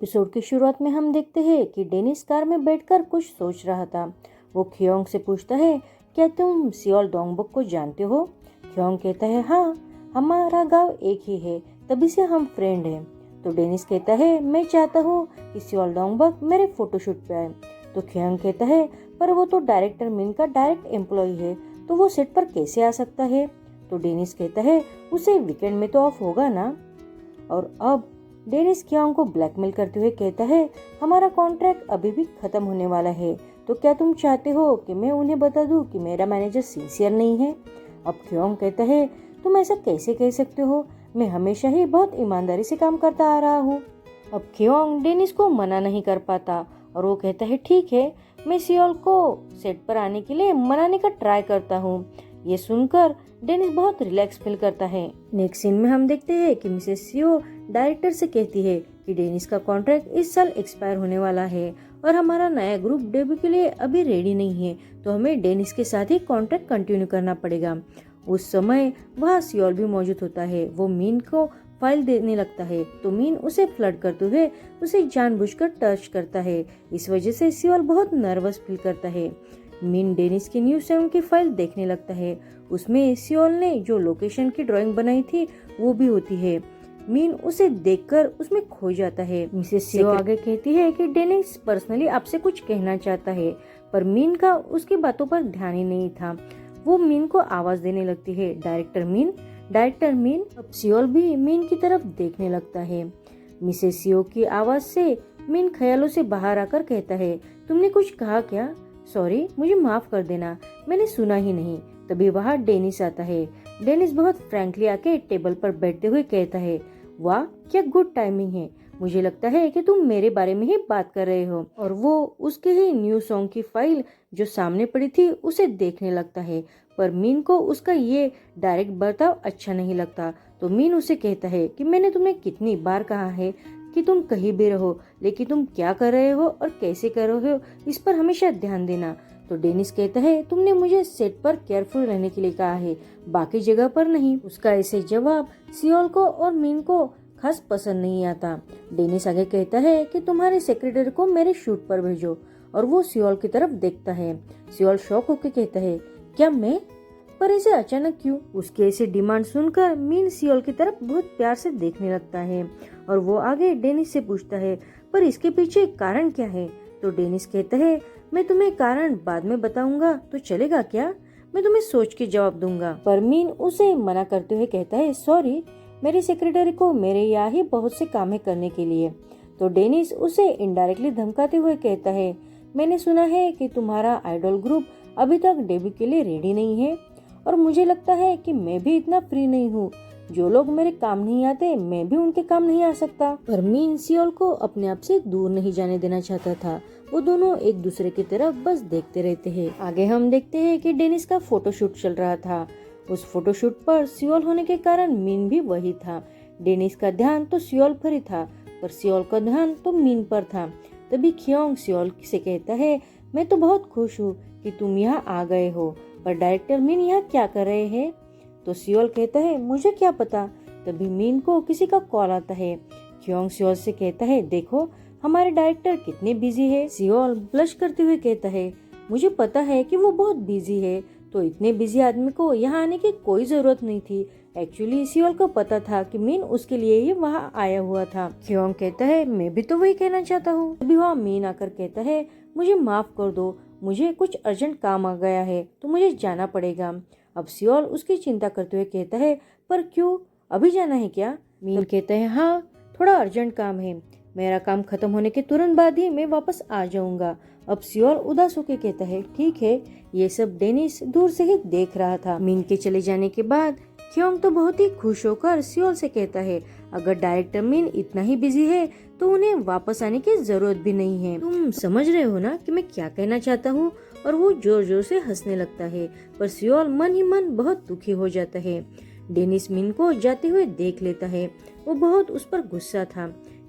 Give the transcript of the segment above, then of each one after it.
Episode की शुरुआत में हम देखते हैं कि डेनिस कार में बैठकर कुछ सोच रहा था। वो खियोंग से पूछता है, क्या तुम सियोल डोंगबक को जानते हो? खियोंग कहता है, हाँ, हमारा गांव एक ही है, तभी से हम फ्रेंड हैं। तो डेनिस कहता है, मैं चाहता हूँ कि सियोल डोंगबक मेरे फोटोशूट पे आए। तो खियोंग कहता है, पर वो तो डायरेक्टर मिन का डायरेक्ट एम्प्लॉय है, तो वो सेट पर कैसे आ सकता है? तो डेनिस कहता है, उसे वीकेंड में तो ऑफ होगा ना। और अब डेनिस खियोंग को ब्लैकमेल करते हुए कहता है, हमारा कॉन्ट्रैक्ट अभी भी खत्म होने वाला है, तो क्या तुम चाहते हो कि मैं उन्हें बता दूं कि मेरा मैनेजर सिंसियर नहीं है? अब खियोंग कहता है, तुम ऐसा कैसे कह सकते हो? मैं हमेशा ही बहुत ईमानदारी से काम करता आ रहा हूँ। अब खियोंग डेनिस को मना नहीं कर पाता और वो कहता है, ठीक है, मैं सियोल को सेट पर आने के लिए मनाने का ट्राई करता हूँ। ये सुनकर डेनिस बहुत रिलैक्स फील करता है। नेक्स्ट सीन में हम देखते हैं कि मिसेस सियो डायरेक्टर से कहती है कि डेनिस का कॉन्ट्रैक्ट इस साल एक्सपायर होने वाला है और हमारा नया ग्रुप डेब्यू के लिए अभी रेडी नहीं है, तो हमें डेनिस के साथ ही कॉन्ट्रैक्ट कंटिन्यू करना पड़ेगा। उस समय वहाँ सियोल भी मौजूद होता है। वो मीन को फाइल देने लगता है, तो मीन उसे फ्लर्ट करते हुए उसे जानबूझकर टच करता है। इस वजह से सियोल बहुत नर्वस फील करता है। मीन डेनिस की न्यू 7 की फाइल देखने लगता है। उसमें सियोल ने जो लोकेशन की ड्राइंग बनाई थी वो भी होती है। मीन उसे देखकर उसमें खो जाता है। मिसेस सियो आगे कहती है कि डेनिस पर्सनली आपसे कुछ कहना चाहता है, पर मीन का उसकी बातों पर ध्यान ही नहीं था। वो मीन को आवाज देने लगती है, डायरेक्टर मीन, डायरेक्टर मीन। अब सियोल भी मीन की तरफ देखने लगता है। मिसेस सियो की आवाज से मीन ख्यालों से बाहर आकर कहता है, तुमने कुछ कहा क्या? सॉरी, मुझे माफ कर देना, मैंने सुना ही नहीं। तभी वहाँ डेनिस आता है। डेनिस बहुत फ्रैंकली आके टेबल पर बैठते हुए कहता है, वाह, क्या गुड टाइमिंग है। मुझे लगता है कि तुम मेरे बारे में ही बात कर रहे हो। और वो उसके ही न्यू सॉन्ग की फाइल जो सामने पड़ी थी उसे देखने लगता है, पर मीन को उसका ये डायरेक्ट बर्ताव अच्छा नहीं लगता। तो मीन उसे कहता है कि मैंने तुम्हें कितनी बार कहा है कि तुम कहीं भी रहो, लेकिन तुम क्या कर रहे हो और कैसे कर रहे हो इस पर हमेशा ध्यान देना। तो डेनिस कहता है, तुमने मुझे सेट पर केयरफुल रहने के लिए कहा है, बाकी जगह पर नहीं। उसका ऐसे जवाब सियोल को और मीन को खास पसंद नहीं आता। डेनिस आगे कहता है कि तुम्हारे सेक्रेटरी को मेरे शूट पर भेजो, और वो सियोल की तरफ देखता है। सियोल शॉक होकर कहता है, क्या मैं? पर ऐसे अचानक क्यों? उसके ऐसे डिमांड सुनकर मीन सियोल की तरफ बहुत प्यार से देखने लगता है और वो आगे डेनिस से पूछता है, पर इसके पीछे कारण क्या है? तो डेनिस कहता है, मैं तुम्हें कारण बाद में बताऊंगा, तो चलेगा क्या? मैं तुम्हें सोच के जवाब दूंगा। पर मीन उसे मना करते हुए कहता है, सॉरी, मेरी सेक्रेटरी को मेरे यहाँ ही बहुत से काम है करने के लिए। तो डेनिस उसे इनडायरेक्टली धमकाते हुए कहता है, मैंने सुना है कि तुम्हारा आइडल ग्रुप अभी तक डेब्यू के लिए रेडी नहीं है, और मुझे लगता है कि मैं भी इतना फ्री नहीं हूँ। जो लोग मेरे काम नहीं आते, मैं भी उनके काम नहीं आ सकता। पर मीन सियोल को अपने आप से दूर नहीं जाने देना चाहता था। वो दोनों एक दूसरे की तरफ बस देखते रहते हैं। आगे हम देखते हैं कि डेनिस का फोटोशूट चल रहा था। उस फोटोशूट पर सियोल होने के कारण मीन भी वही था। डेनिस का ध्यान तो सियोल पर ही था, पर सियोल का ध्यान तो मीन पर था। तभी खियोंग सियोल से कहता है, मैं तो बहुत खुश हूँ कि तुम यहाँ आ गए हो, पर डायरेक्टर मीन यहाँ क्या कर रहे हैं? तो सियोल कहता है, मुझे क्या पता। तभी मीन को किसी का कॉल आता है। खियोंग सियोल से कहता है, देखो हमारे डायरेक्टर कितने बिजी है। सियोल ब्लश करते हुए कहता है, मुझे पता है कि वो बहुत बिजी है, तो इतने बिजी आदमी को यहाँ आने की कोई जरूरत नहीं थी। एक्चुअली सियोल को पता था कि मीन उसके लिए ही वहाँ आया हुआ था। खियोंग कहता है, मैं भी तो वही कहना चाहता हूँ। तभी वहाँ मीन आकर कहता है, मुझे माफ कर दो, मुझे कुछ अर्जेंट काम आ गया है, तो मुझे जाना पड़ेगा। अब सियोल उसकी चिंता करते हुए कहता है, पर क्यों, अभी जाना है क्या? मीन कहता है, हाँ, थोड़ा अर्जेंट काम है, मेरा काम खत्म होने के तुरंत बाद ही मैं वापस आ जाऊंगा। अब सियोल उदास होकर कहता है, ठीक है। ये सब डेनिस दूर से ही देख रहा था। मीन के चले जाने के बाद खियोंग तो बहुत ही खुश होकर सियोल से कहता है, अगर डायरेक्टर मीन इतना ही बिजी है तो उन्हें वापस आने की जरूरत भी नहीं है। तुम समझ रहे हो ना कि मैं क्या कहना चाहता हूँ? और वो जोर जोर से हंसने लगता है, पर सियोल मन ही मन बहुत दुखी हो जाता है। डेनिस मीन को जाते हुए देख लेता है। वो बहुत उस पर गुस्सा था।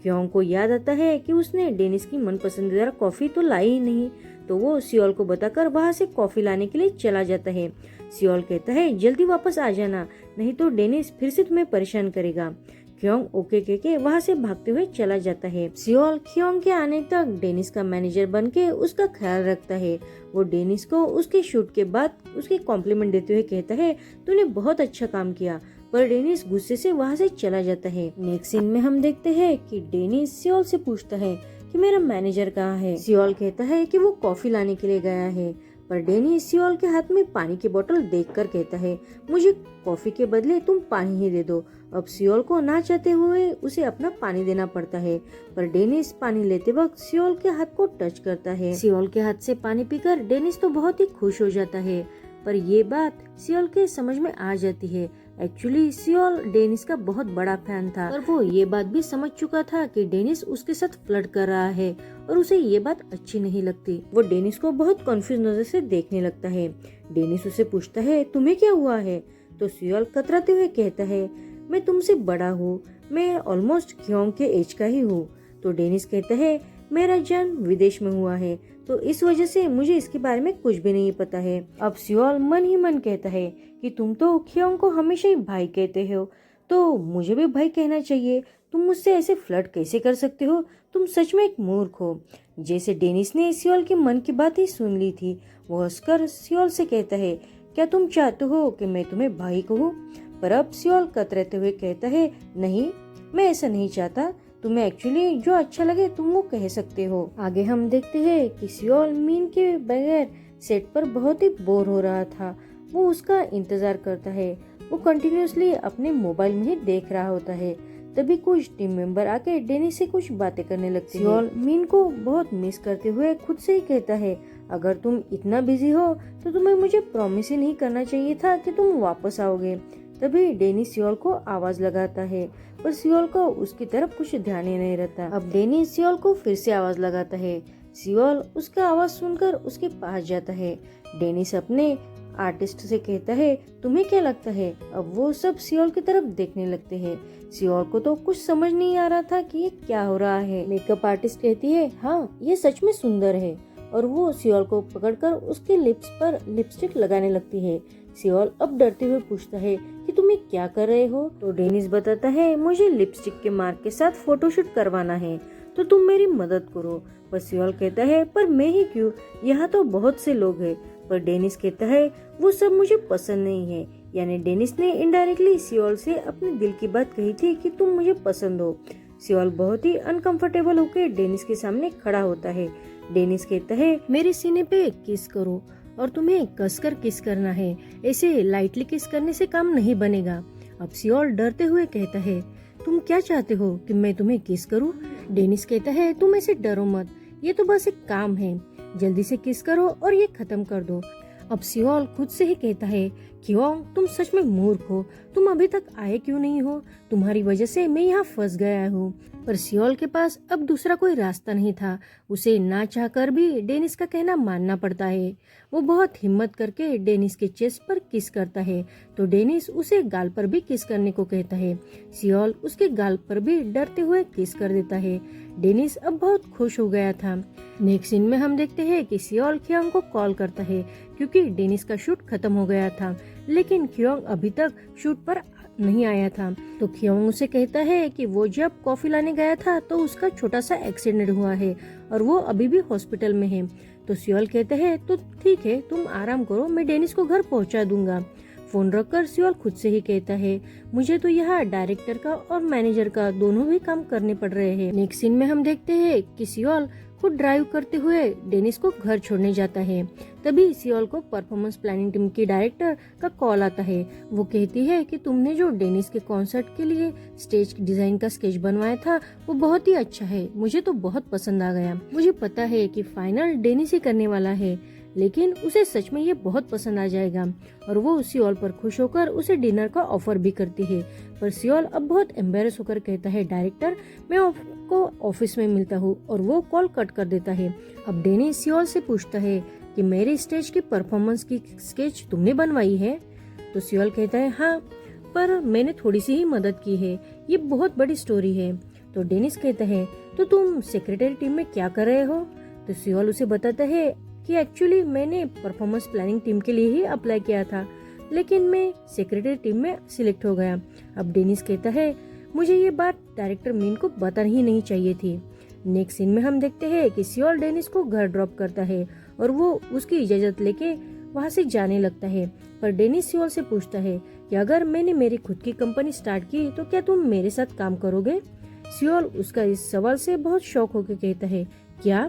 खियोंग को याद आता है कि उसने डेनिस की मन पसंदीदा कॉफी तो लाई ही नहीं, तो वो सियोल को बताकर वहाँ से कॉफी लाने के लिए चला जाता है। सियोल कहता है, जल्दी वापस आ जाना, नहीं तो डेनिस फिर से तुम्हें परेशान करेगा। ख्योंग ओके कह के वहाँ से भागते हुए चला जाता है। सियोल ख्योंग के आने तक डेनिस का मैनेजर बन के उसका ख्याल रखता है। वो डेनिस को उसके शूट के बाद उसके कॉम्प्लीमेंट देते हुए कहता है, तूने बहुत अच्छा काम किया, पर डेनिस गुस्से से वहाँ से चला जाता है। नेक्स्ट सीन में हम देखते हैं कि डेनिस सियोल से पूछता है कि मेरा मैनेजर कहाँ है। सियोल कहता है कि वो कॉफी लाने के लिए गया है, पर डेनिस सियोल के हाथ में पानी की बोतल देखकर कहता है, मुझे कॉफी के बदले तुम पानी ही दे दो। अब सियोल को ना चाहते हुए उसे अपना पानी देना पड़ता है, पर डेनिस पानी लेते वक्त सियोल के हाथ को टच करता है। सियोल के हाथ से पानी पीकर डेनिस तो बहुत ही खुश हो जाता है, पर ये बात सियोल के समझ में आ जाती है। एक्चुअली सियोल डेनिस का बहुत बड़ा फैन था और वो ये बात भी समझ चुका था कि डेनिस उसके साथ फ्लर्ट कर रहा है और उसे ये बात अच्छी नहीं लगती। वो डेनिस को बहुत कंफ्यूज नजर से देखने लगता है। डेनिस उसे पूछता है, तुम्हें क्या हुआ है? तो सियोल कतराते हुए कहता है, मैं तुमसे बड़ा हूँ, मैं ऑलमोस्ट ख्योंग के एज का ही हूँ। तो डेनिस कहता है, मेरा जन्म विदेश में हुआ है, तो इस वजह से मुझे इसके बारे में कुछ भी नहीं पता है। अब सियोल मन ही मन कहता है कि तुम तो ख्योंग को हमेशा ही भाई कहते हो, तो मुझे भी भाई कहना चाहिए। तुम मुझसे ऐसे फ्लर्ट कैसे कर सकते हो? तुम सच में एक मूर्ख हो। जैसे डेनिस ने सियोल के मन की बात ही सुन ली थी, वो हंसकर सियोल से कहता है, क्या तुम चाहते हो कि मैं तुम्हें भाई कहूँ? पर अब सियोल कतराते हुए कहता है, नहीं, मैं ऐसा नहीं चाहता। तुम्हें एक्चुअली जो अच्छा लगे तुम वो कह सकते हो। आगे हम देखते हैं कि सियोल मीन के बगैर सेट पर बहुत ही बोर हो रहा था। वो उसका इंतजार करता है। वो कंटिन्यूअसली अपने मोबाइल में ही देख रहा होता है। तभी कुछ टीम मेंबर आके डेनिस से कुछ बातें करने लगते हैं। सियोल मीन को बहुत मिस करते हुए खुद से ही कहता है, अगर तुम इतना बिजी हो तो तुम्हें मुझे प्रॉमिस ही नहीं करना चाहिए था कि तुम वापस आओगे। तभी डेनिस सियोल को आवाज लगाता है, पर सियोल को उसकी तरफ कुछ ध्यान ही नहीं रहता। अब डेनिस सियोल को फिर से आवाज लगाता है। सियोल उसका आवाज सुनकर उसके पास जाता है। डेनिस अपने आर्टिस्ट से कहता है, तुम्हें क्या लगता है? अब वो सब सियोल की तरफ देखने लगते हैं। सियोल को तो कुछ समझ नहीं आ रहा था कि ये क्या हो रहा है। मेकअप आर्टिस्ट कहती है, हाँ, ये सच में सुंदर है, और वो सियोल को पकड़कर उसके लिप्स पर लिपस्टिक लगाने लगती है। सियोल अब डरते हुए पूछता है कि तुम ये क्या कर रहे हो? तो डेनिस बताता है, मुझे लिपस्टिक के मार्क के साथ फोटोशूट करवाना है, तो तुम मेरी मदद करो। पर सियोल कहता है, पर मैं ही क्यों, यहाँ तो बहुत से लोग हैं। पर डेनिस कहता है, वो सब मुझे पसंद नहीं है। यानी डेनिस ने इनडायरेक्टली सियोल से अपने दिल की बात कही थी कि तुम मुझे पसंद हो। सियोल बहुत ही अनकंफर्टेबल होकर डेनिस के सामने खड़ा होता है। डेनिस कहता है, मेरे सीने पे किस करो, और तुम्हें कसकर किस करना है। ऐसे लाइटली किस करने से काम नहीं बनेगा। अब सियोल डरते हुए कहता है, तुम क्या चाहते हो कि मैं तुम्हें किस करूं? डेनिस कहता है, तुम ऐसे डरो मत, ये तो बस एक काम है, जल्दी से किस करो और ये खत्म कर दो। अब सियोल खुद से ही कहता है, ख्योंग, तुम सच में मूर्ख हो, तुम अभी तक आए क्यों नहीं हो? तुम्हारी वजह से मैं यहाँ फंस गया हूँ। पर सियोल के पास अब दूसरा कोई रास्ता नहीं था। उसे ना चाहकर भी डेनिस का कहना मानना पड़ता है। वो बहुत हिम्मत करके डेनिस के चेस्ट पर किस करता है, तो डेनिस उसे गाल पर भी किस करने को कहता है। सियोल उसके गाल पर भी डरते हुए किस कर देता है। डेनिस अब बहुत खुश हो गया था। नेक्स्ट सीन में हम देखते हैं कि सियोल ख्योंग को कॉल करता है, क्योंकि डेनिस का शूट खत्म हो गया था, लेकिन ख्योंग अभी तक शूट पर नहीं आया था। तो ख्योंग उसे कहता है कि वो जब कॉफी लाने गया था तो उसका छोटा सा एक्सीडेंट हुआ है और वो अभी भी हॉस्पिटल में है। तो सियोल कहता है, तो ठीक है, तुम आराम करो, मैं डेनिस को घर पहुंचा दूंगा। फोन रखकर सियोल खुद से ही कहता है, मुझे तो यहाँ डायरेक्टर का और मैनेजर का दोनों भी काम करने पड़ रहे हैं। नेक्स्ट सीन में हम देखते हैं कि सियोल खुद ड्राइव करते हुए डेनिस को घर छोड़ने जाता है। तभी सियोल को परफॉर्मेंस प्लानिंग टीम की डायरेक्टर का कॉल आता है। वो कहती है कि तुमने जो डेनिस के कॉन्सर्ट के लिए स्टेज डिजाइन का स्केच बनवाया था वो बहुत ही अच्छा है, मुझे तो बहुत पसंद आ गया। मुझे पता है कि फाइनल डेनिस ही करने वाला है, लेकिन उसे सच में ये बहुत पसंद आ जाएगा। और वो सियोल पर खुश होकर उसे डिनर का ऑफर भी करती है। पर सियोल अब बहुत एम्बेरस होकर कहता है, डायरेक्टर, मैं आपको ऑफिस में मिलता हूँ, और वो कॉल कट कर देता है। अब डेनिस सियोल से पूछता है कि मेरी स्टेज की परफॉर्मेंस की स्केच तुमने बनवाई है? तो सियोल कहता है, हाँ, पर मैंने थोड़ी सी ही मदद की है, ये बहुत बड़ी स्टोरी है। तो डेनिस कहता है, तो तुम सेक्रेटरी टीम में क्या कर रहे हो? तो सियोल उसे बताता है कि एक्चुअली मैंने परफॉर्मेंस प्लानिंग टीम के लिए ही अप्लाई किया था, लेकिन मैं सेक्रेटरी टीम में सिलेक्ट हो गया। अब डेनिस कहता है, मुझे ये बात डायरेक्टर मीन को बतानी ही नहीं चाहिए थी। नेक्स्ट सीन में हम देखते हैं कि सियोल डेनिस को घर ड्रॉप करता है और वो उसकी इजाजत लेके वहाँ से जाने लगता है। पर डेनिस सियोल से पूछता है कि अगर मैंने मेरी खुद की कंपनी स्टार्ट की तो क्या तुम मेरे साथ काम करोगे? सियोल उसका इस सवाल से बहुत शौक होकर कहता है, क्या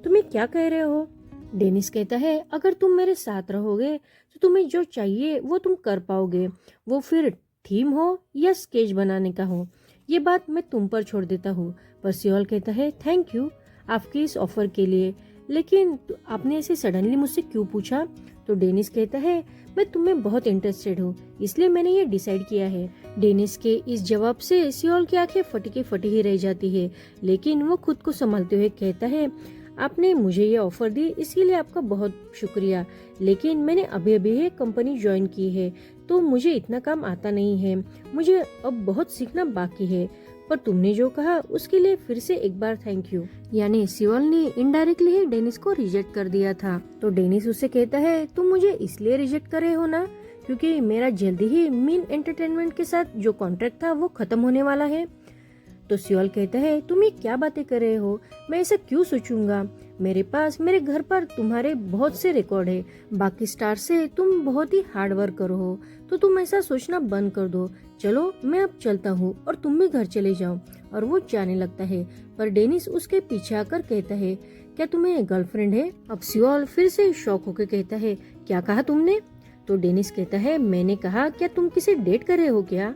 तुम्हें क्या कह रहे हो? डेनिस कहता है, अगर तुम मेरे साथ रहोगे तो तुम्हें जो चाहिए वो तुम कर पाओगे, वो फिर थीम हो या स्केच बनाने का हो, ये बात मैं तुम पर छोड़ देता हूँ। पर सियोल कहता है, थैंक यू आपकी इस ऑफर के लिए, लेकिन आपने ऐसे सडनली मुझसे क्यों पूछा? तो डेनिस कहता है, मैं तुम्हें बहुत इंटरेस्टेड हूँ, इसलिए मैंने ये डिसाइड किया है। डेनिस के इस जवाब से सियोल की आंखें फटी ही रह जाती है, लेकिन वो खुद को संभालते हुए कहता है, आपने मुझे ये ऑफर दी इसके लिए आपका बहुत शुक्रिया, लेकिन मैंने अभी अभी ये कंपनी ज्वाइन की है तो मुझे इतना काम आता नहीं है, मुझे अब बहुत सीखना बाकी है। पर तुमने जो कहा उसके लिए फिर से एक बार थैंक यू। यानी सियोल ने इनडायरेक्टली ही डेनिस को रिजेक्ट कर दिया था। तो डेनिस उससे कहता है, तुम मुझे इसलिए रिजेक्ट करे हो ना क्योंकि मेरा जल्दी ही मीन एंटरटेनमेंट के साथ जो कॉन्ट्रैक्ट था वो खत्म होने वाला है। तो सियोल कहता है, तुम ये क्या बातें कर रहे हो, मैं ऐसा क्यों सोचूंगा? मेरे पास मेरे घर पर तुम्हारे बहुत से रिकॉर्ड है, बाकी स्टार से तुम बहुत ही हार्ड वर्क करो हो, तो तुम ऐसा सोचना बंद कर दो। चलो मैं अब चलता हूँ और तुम भी घर चले जाओ। और वो जाने लगता है, पर डेनिस उसके पीछे आकर कहता है, क्या तुम्हें गर्लफ्रेंड है? अब सियोल फिर से शॉक होकर कहता है, क्या कहा तुमने? तो डेनिस कहता है, मैंने कहा क्या तुम किसे डेट कर रहे हो क्या?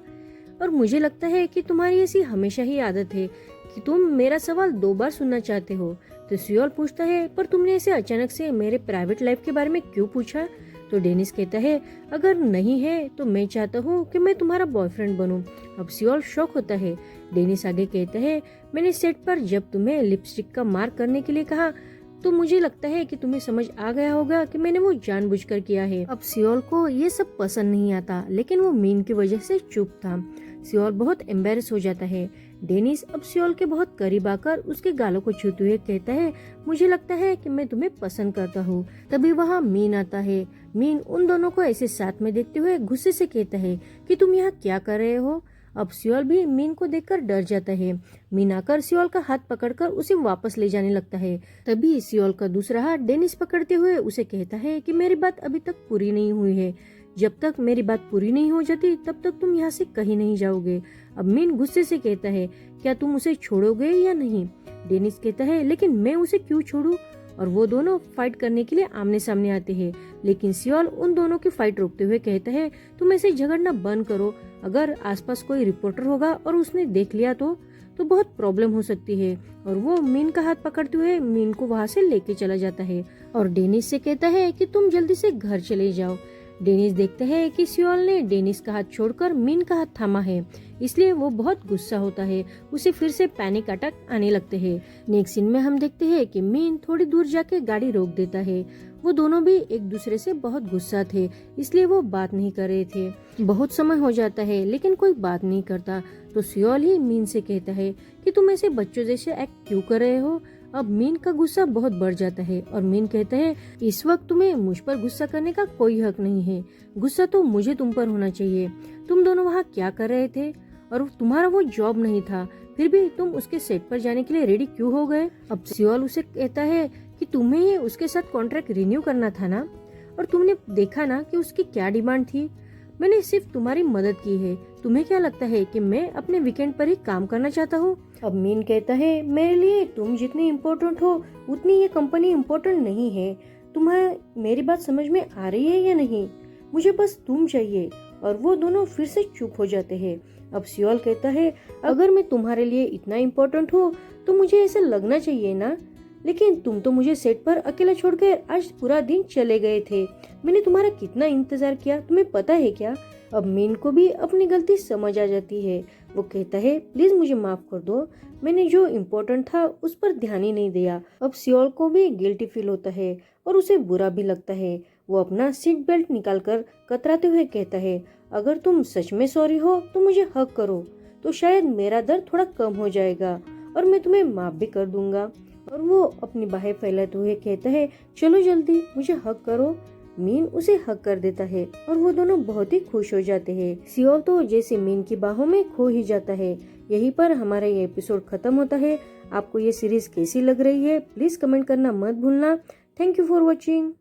और मुझे लगता है कि तुम्हारी ऐसी हमेशा ही आदत है कि तुम मेरा सवाल 2 बार सुनना चाहते हो। तो सियोल पूछता है, पर तुमने ऐसे अचानक से मेरे प्राइवेट लाइफ के बारे में क्यों पूछा? तो डेनिस कहता है, अगर नहीं है तो मैं चाहता हूँ कि मैं तुम्हारा बॉयफ्रेंड बनूं। अब सियोल शॉक होता है। डेनिस आगे कहता है, मैंने सेट पर जब तुम्हें लिपस्टिक का मार्क करने के लिए कहा तो मुझे लगता है कि तुम्हें समझ आ गया होगा कि मैंने वो जानबूझकर किया है। अब सियोल को ये सब पसंद नहीं आता, लेकिन वो मीन की वजह से चुप था। सियोल बहुत एम्बेरस हो जाता है। डेनिस अब सियोल के बहुत करीब आकर उसके गालों को छूते हुए कहता है, मुझे लगता है कि मैं तुम्हें पसंद करता हूँ। तभी वहाँ मीन आता है। मीन उन दोनों को ऐसे साथ में देखते हुए गुस्से से कहता है कि तुम यहाँ क्या कर रहे हो? अब सियोल भी मीन को देखकर डर जाता है। मीन आकर सियोल का हाथ पकड़कर उसे वापस ले जाने लगता है। तभी सियोल का दूसरा हाथ डेनिस पकड़ते हुए उसे कहता है कि मेरी बात अभी तक पूरी नहीं हुई है, जब तक मेरी बात पूरी नहीं हो जाती तब तक तुम यहाँ से कहीं नहीं जाओगे। अब मीन गुस्से से कहता है, क्या तुम उसे छोड़ोगे या नहीं? डेनिस कहता है, लेकिन मैं उसे क्यों छोड़ूं? और वो दोनों फाइट करने के लिए आमने सामने आते हैं, लेकिन सियोल उन दोनों की फाइट रोकते हुए कहता है, तुम ऐसे झगड़ना बंद करो। अगर आसपास कोई रिपोर्टर होगा और उसने देख लिया तो बहुत प्रॉब्लम हो सकती है। और वो मीन का हाथ पकड़ते हुए मीन को वहाँ से लेके चला जाता है और डेनिस से कहता है कि तुम जल्दी से घर चले जाओ। डेनिस देखता है कि सियोल ने डेनिस का हाथ छोड़कर मीन का हाथ थामा है, इसलिए वो बहुत गुस्सा होता है। उसे फिर से पैनिक अटैक आने लगते हैं। नेक्स्ट सीन में हम देखते हैं कि मीन थोड़ी दूर जाके गाड़ी रोक देता है। वो दोनों भी एक दूसरे से बहुत गुस्सा थे, इसलिए वो बात नहीं कर रहे थे। बहुत समय हो जाता है लेकिन कोई बात नहीं करता। तो सियोल ही मीन से कहता है कि तुम ऐसे बच्चों जैसे एक्ट क्यों कर रहे हो? अब मीन का गुस्सा बहुत बढ़ जाता है और मीन कहता है, इस वक्त तुम्हें मुझ पर गुस्सा करने का कोई हक नहीं है, गुस्सा तो मुझे तुम पर होना चाहिए। तुम दोनों वहाँ क्या कर रहे थे और तुम्हारा वो जॉब नहीं था, फिर भी तुम उसके सेट पर जाने के लिए रेडी क्यों हो गए? अब सियोल उसे कहता है कि तुम्हें ही उसके साथ कॉन्ट्रैक्ट रिन्यू करना था ना, और तुमने देखा ना कि उसकी क्या डिमांड थी। मैंने सिर्फ तुम्हारी मदद की है। तुम्हें क्या लगता है कि मैं अपने वीकेंड पर ही काम करना चाहता हूँ? अब मीन कहता है, मेरे लिए तुम जितनी इम्पोर्टेंट हो उतनी ये कंपनी इम्पोर्टेंट नहीं है। तुम्हें मेरी बात समझ में आ रही है या नहीं? मुझे बस तुम चाहिए। और वो दोनों फिर से चुप हो जाते हैं। अब सियोल कहता है, अगर मैं तुम्हारे लिए इतना इम्पोर्टेंट हूँ तो मुझे ऐसा लगना चाहिए ना, लेकिन तुम तो मुझे सेट पर अकेला छोड़कर आज पूरा दिन चले गए थे। मैंने तुम्हारा कितना इंतजार किया, तुम्हें पता है क्या? अब मीन को भी अपनी गलती समझ आ जाती है। वो कहता है, प्लीज मुझे माफ कर दो, मैंने जो इम्पोर्टेंट था उस पर ध्यान ही नहीं दिया। अब सियोल को भी गिल्टी फील होता है और उसे बुरा भी लगता है। वो अपना सीट बेल्ट निकालकर कतराते हुए कहता है, अगर तुम सच में सॉरी हो तो मुझे हक करो, तो शायद मेरा दर्द थोड़ा कम हो जाएगा और मैं तुम्हें माफ भी कर दूंगा। और वो अपनी बाहें फैलाते हुए कहता है, चलो जल्दी मुझे हक करो। मीन उसे हक कर देता है और वो दोनों बहुत ही खुश हो जाते हैं। सियोल तो जैसे मीन की बाहों में खो ही जाता है। यहीं पर हमारा ये एपिसोड खत्म होता है। आपको ये सीरीज कैसी लग रही है प्लीज कमेंट करना मत भूलना। Thank you for watching.